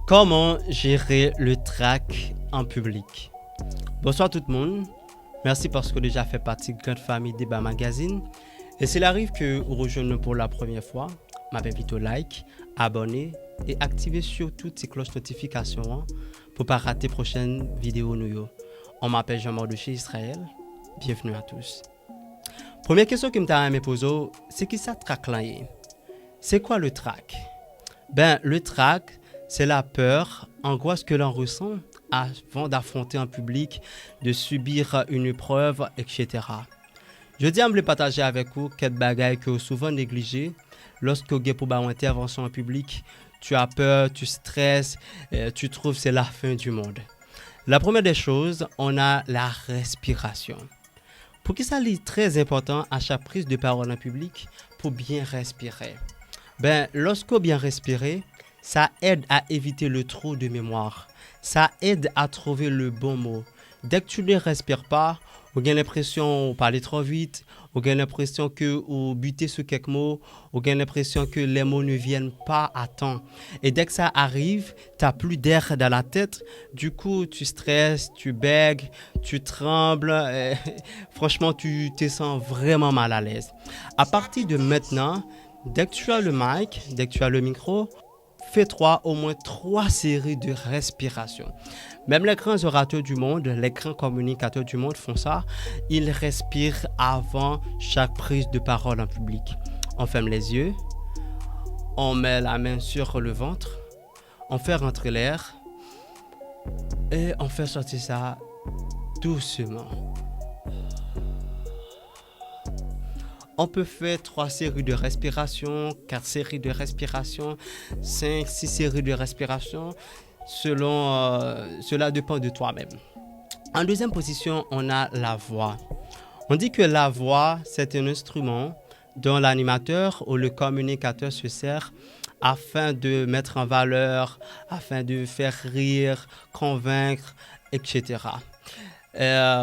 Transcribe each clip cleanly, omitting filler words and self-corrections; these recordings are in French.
Comment gérer le trac en public? Bonsoir tout le monde. Merci parce que déjà fait partie de la grande famille Débat Magazine. Et s'il arrive que vous rejoignez pour la première fois, m'invite au like, abonner et activer surtout ces cloches notifications pour ne pas rater prochaines vidéos. On m'appelle Jean-Marc de chez Israël. Bienvenue à tous. Première question que je me pose, c'est qui ça trac là? C'est quoi le trac? Le trac, c'est la peur, angoisse que l'on ressent avant d'affronter un public, de subir une épreuve, etc. Je dis à me partager avec vous quelques bagailles que vous souvent négligées lorsque vous êtes pour une intervention en public. Tu as peur, tu stresses, tu trouves que c'est la fin du monde. La première des choses, on a la respiration. Pour qui ça est très important à chaque prise de parole en public pour bien respirer. Lorsqu'on bien respirer, ça aide à éviter le trou de mémoire. Ça aide à trouver le bon mot. Dès que tu ne respires pas, on a l'impression de parler trop vite, on a l'impression que vous butez sur quelques mots, on a l'impression que les mots ne viennent pas à temps. Et dès que ça arrive, tu n'as plus d'air dans la tête. Du coup, tu stresses, tu bègues, tu trembles. Franchement, tu te sens vraiment mal à l'aise. À partir de maintenant, dès que tu as le mic, dès que tu as le micro, fais-toi au moins 3 séries de respiration. Même les grands orateurs du monde, les grands communicateurs du monde font ça. Ils respirent avant chaque prise de parole en public. On ferme les yeux, on met la main sur le ventre, on fait rentrer l'air et on fait sortir ça doucement. On peut faire 3 séries de respiration, 4 séries de respiration, 5, 6 séries de respiration. Cela dépend de toi-même. En deuxième position, on a la voix. On dit que la voix, c'est un instrument dont l'animateur ou le communicateur se sert afin de mettre en valeur, afin de faire rire, convaincre, etc.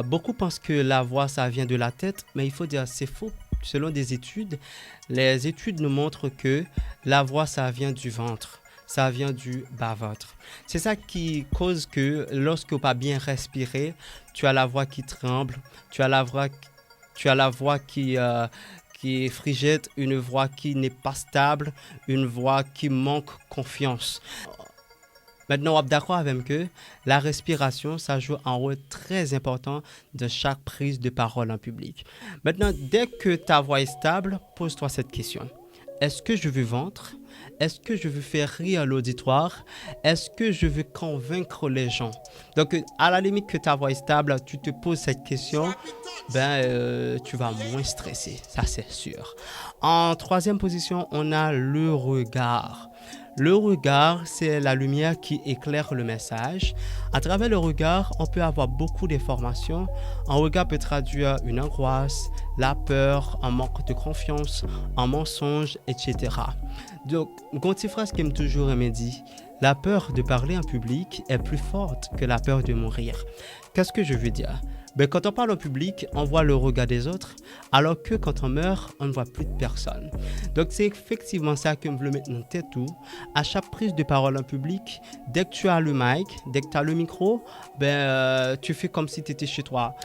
Beaucoup pensent que la voix, ça vient de la tête, mais il faut dire que c'est faux. Selon des études, les études nous montrent que la voix, ça vient du ventre, ça vient du bas-ventre. C'est ça qui cause que lorsque tu n'as pas bien respiré, tu as la voix qui tremble, tu as la voix qui est frigide, une voix qui n'est pas stable, une voix qui manque confiance. Maintenant, on est d'accord avec que la respiration, ça joue un rôle très important dans chaque prise de parole en public. Maintenant, dès que ta voix est stable, pose-toi cette question. Est-ce que je veux vendre? Est-ce que je veux faire rire l'auditoire? Est-ce que je veux convaincre les gens? Donc, à la limite que ta voix est stable, tu te poses cette question, tu vas moins stresser, ça c'est sûr. En troisième position, on a le regard. Le regard, c'est la lumière qui éclaire le message. À travers le regard, on peut avoir beaucoup d'informations. Un regard peut traduire une angoisse, la peur, un manque de confiance, un mensonge, etc. Donc, une petite phrase qui me toujours dit, la peur de parler en public est plus forte que la peur de mourir. Qu'est-ce que je veux dire? Quand on parle au public, on voit le regard des autres, alors que quand on meurt, on ne voit plus de personne. Donc c'est effectivement ça que je veux mettre en tête tout. À chaque prise de parole en public, dès que tu as le mic, dès que tu as le micro, tu fais comme si tu étais chez toi.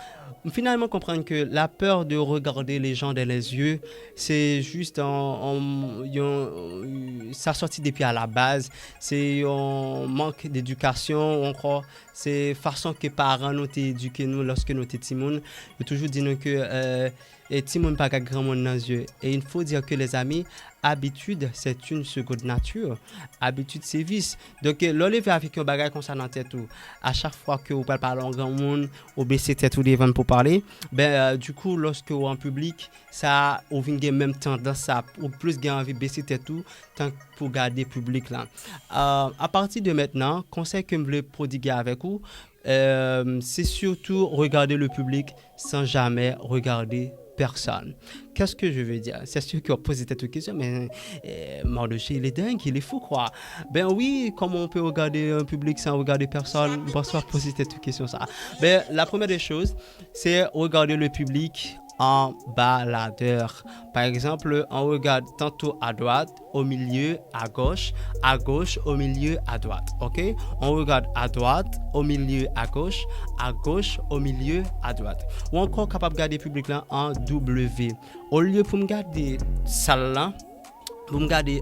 Finalement, comprendre que la peur de regarder les gens dans les yeux, c'est juste ça sortit depuis à la base. C'est un manque d'éducation, encore. C'est façon que parents nous éduqué nous lorsque nous étions petits. Ils toujours dit nous que les petits monde pas grand monde dans les yeux. Et il faut dire que les amis, habitude c'est une seconde nature. Habitude c'est vice. Donc l'enlever avec un bagage comme ça dans tête tout. À chaque fois que vous parlez en grand monde, ou baisser tête ou devant pour parler, du coup lorsque vous en public, ça ou vient même tendance à ou plus envie de baisser tête tout tant pour garder public là. À partir de maintenant, conseil que je veux prodiguer avec vous, c'est surtout regarder le public sans jamais regarder personne. Qu'est-ce que je veux dire? C'est sûr qu'on pose cette question, mais Mardoché, il est dingue, il est fou, quoi. Oui, comment on peut regarder un public sans regarder personne? Bonsoir, poser cette question, ça. La première des choses, c'est regarder le public en baladeur. Par exemple, on regarde tantôt à droite, au milieu, à gauche, au milieu, à droite. OK? On regarde à droite, au milieu, à gauche, au milieu, à droite. Ou encore capable de garder public là en W. Au lieu pour me garder salle là, pour me garder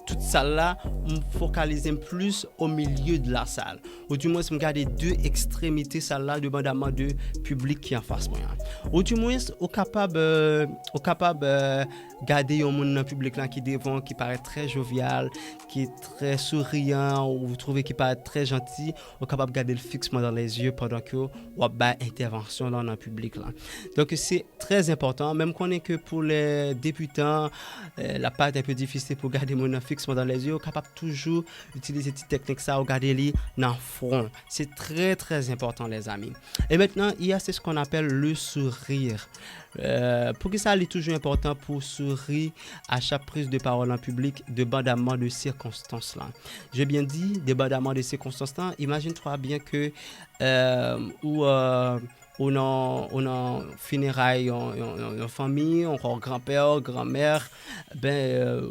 toute salle là, me focaliser plus au milieu de la salle. Ou du moins, me garder deux extrémités salle là, dépendamment de public qui est en face moi. Ou du moins, au capable garder un monde dans le public là qui devant, qui paraît très jovial, qui est très souriant, ou vous trouvez qui paraît très gentil, au capable garder le fixement dans les yeux pendant que vous avez intervention dans le public là. Donc c'est très important, même qu'on est que pour les débutants, la part est un peu difficile pour garder mon fixement dans les yeux, capable toujours utiliser cette technique ça, regarder les dans front. C'est très très important les amis. Et maintenant, il y a ce qu'on appelle le sourire. Pour que ça est toujours important pour sourire à chaque prise de parole en public, dépendamment de circonstances là. J'ai bien dit dépendamment de circonstances là. Imagine-toi bien que on a funérailles en famille, encore grand-père, grand-mère,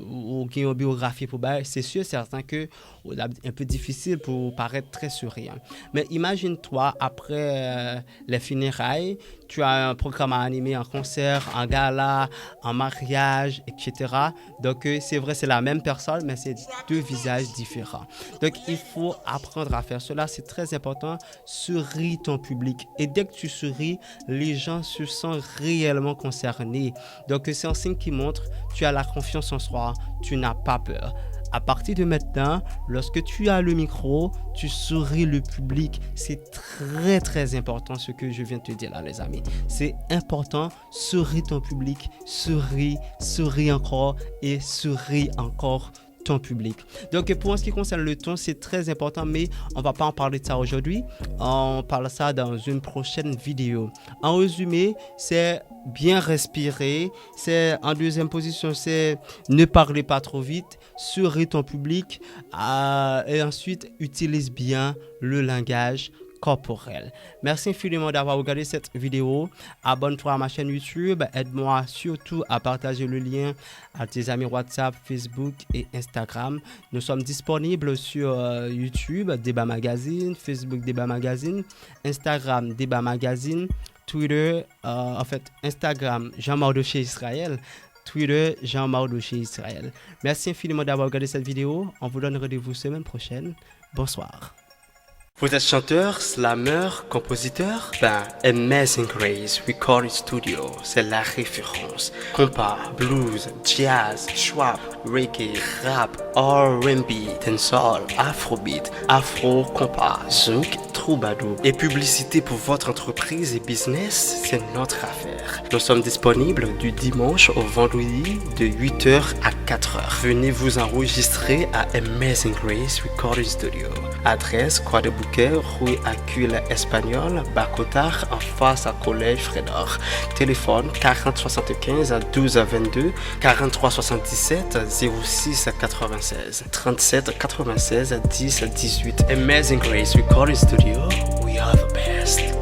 ou qui ont une biographie pour bail, c'est sûr certain que c'est un peu difficile pour paraître très souriant. Mais imagine-toi après les funérailles, tu as un programme à animer, un concert, un gala, un mariage, etc. Donc c'est vrai, c'est la même personne, mais c'est deux visages différents. Donc il faut apprendre à faire cela, c'est très important. Souris ton public. Et dès que tu souris, les gens se sentent réellement concernés. Donc c'est un signe qui montre que tu as la confiance en soi, tu n'as pas peur. À partir de maintenant, lorsque tu as le micro, tu souris le public. C'est très très important ce que je viens de te dire là les amis. C'est important, souris ton public, souris encore et souris encore ton public. Donc pour ce qui concerne le ton, c'est très important, mais on va pas en parler de ça aujourd'hui. On parle ça dans une prochaine vidéo. En résumé, c'est bien respirer. C'est en deuxième position, c'est ne parler pas trop vite, souris ton public et ensuite utilise bien le langage corporel. Merci infiniment d'avoir regardé cette vidéo. Abonne-toi à ma chaîne YouTube. Aide-moi surtout à partager le lien à tes amis WhatsApp, Facebook et Instagram. Nous sommes disponibles sur YouTube, Débat Magazine, Facebook Débat Magazine, Instagram Débat Magazine, Twitter, Instagram Jean-Marc Israël, Twitter Jean-Marc Israël. Merci infiniment d'avoir regardé cette vidéo. On vous donne rendez-vous semaine prochaine. Bonsoir. Vous êtes chanteur, slammer, compositeur? Amazing Grace Recording Studio, c'est la référence. Compas, blues, jazz, swap, reggae, rap, R&B, dancehall, afrobeat, afro-compas, zouk, troubadour. Et publicité pour votre entreprise et business, c'est notre affaire. Nous sommes disponibles du dimanche au vendredi de 8h à 4h. Venez vous enregistrer à Amazing Grace Recording Studio. Adresse Croix de Bouquet, rue Acule Espagnol, Bacotar, en face à Collège Frédor. Téléphone 40 75 12 22, 43 77 06 96, 37 96 10 18. Amazing Grace Recording Studio, we are the best.